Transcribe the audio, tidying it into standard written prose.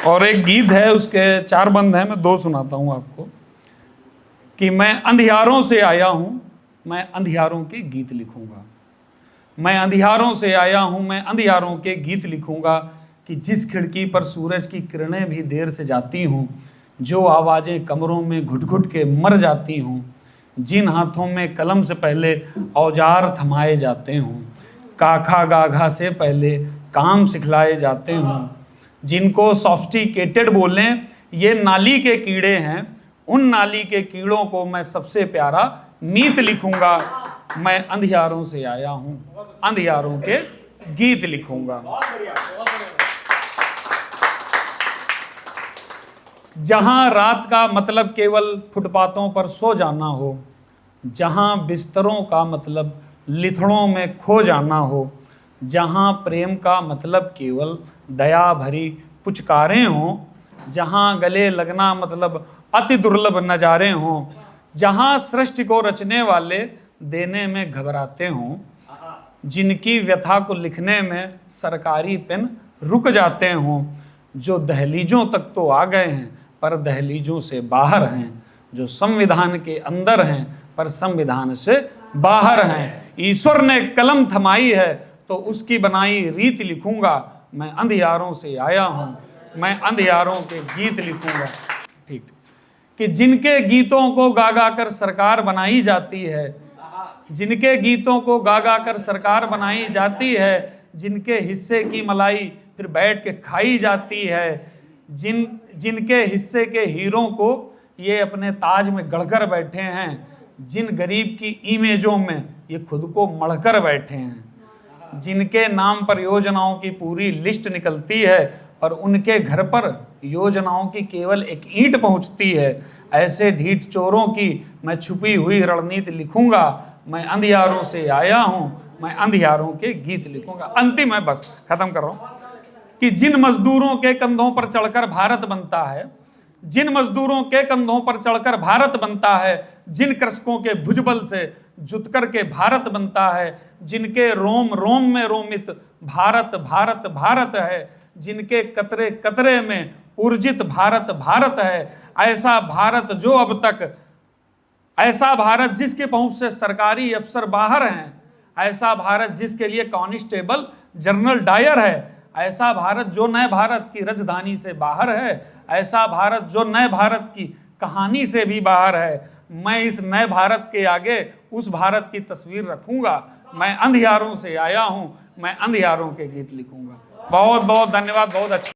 और एक गीत है, उसके 4 बंद हैं, मैं 2 सुनाता हूँ आपको। कि मैं अंधियारों से आया हूँ, मैं अंधियारों के गीत लिखूंगा। मैं अंधियारों से आया हूँ, मैं अंधियारों के गीत लिखूंगा। कि जिस खिड़की पर सूरज की किरणें भी देर से जाती हूँ, जो आवाज़ें कमरों में घुट घुट के मर जाती हूँ, जिन हाथों में कलम से पहले औजार थमाए जाते हों, काखा गाघा से पहले काम सिखलाए जाते हों, जिनको सॉफ्टिकेटेड बोलें ये नाली के कीड़े हैं, उन नाली के कीड़ों को मैं सबसे प्यारा मीत लिखूंगा। मैं अंधियारों से आया हूं, अंधियारों के गीत लिखूंगा। जहां रात का मतलब केवल फुटपाथों पर सो जाना हो, जहां बिस्तरों का मतलब लिथड़ों में खो जाना हो, जहां प्रेम का मतलब केवल दया भरी पुचकारें हों, जहां गले लगना मतलब अति दुर्लभ नजारे हों, जहां सृष्टि को रचने वाले देने में घबराते हों, जिनकी व्यथा को लिखने में सरकारी पेन रुक जाते हों, जो दहलीजों तक तो आ गए हैं पर दहलीजों से बाहर हैं, जो संविधान के अंदर हैं पर संविधान से बाहर हैं। ईश्वर ने कलम थमाई है तो उसकी बनाई रीत लिखूंगा। मैं अंधियारों से आया हूं, मैं अंधियारों के गीत लिखूंगा। ठीक। कि जिनके गीतों को गा गा कर सरकार बनाई जाती है, जिनके गीतों को गा गा कर सरकार बनाई जाती है, जिनके हिस्से की मलाई फिर बैठ के खाई जाती है, जिनके हिस्से के हीरों को ये अपने ताज में गढ़कर बैठे हैं, जिन गरीब की इमेजों में ये खुद को मढ़कर बैठे हैं, जिनके नाम पर योजनाओं की पूरी लिस्ट निकलती है और उनके घर पर योजनाओं की केवल एक ईंट पहुंचती है, ऐसे ढीठ चोरों की मैं छुपी हुई रणनीति लिखूंगा। मैं अंधियारों से आया हूं, मैं अंधियारों के गीत लिखूंगा। अंतिम है, बस खत्म कर रहा हूं। कि जिन मजदूरों के कंधों पर चढ़कर भारत बनता है, जिन मजदूरों के कंधों पर चढ़कर भारत बनता है, जिन कृषकों के भुजबल से जुटकर के भारत बनता है, जिनके रोम रोम में रोमित भारत भारत भारत है, जिनके कतरे कतरे में ऊर्जित भारत भारत है, ऐसा भारत जो अब तक, ऐसा भारत जिसके पहुंच से सरकारी अफसर बाहर हैं, ऐसा भारत जिसके लिए कांस्टेबल जनरल डायर है, ऐसा भारत जो नए भारत की राजधानी से बाहर है, ऐसा भारत जो नए भारत की कहानी से भी बाहर है। मैं इस नए भारत के आगे उस भारत की तस्वीर रखूंगा। मैं अंधियारों से आया हूं, मैं अंधियारों के गीत लिखूंगा। बहुत बहुत धन्यवाद, बहुत अच्छा।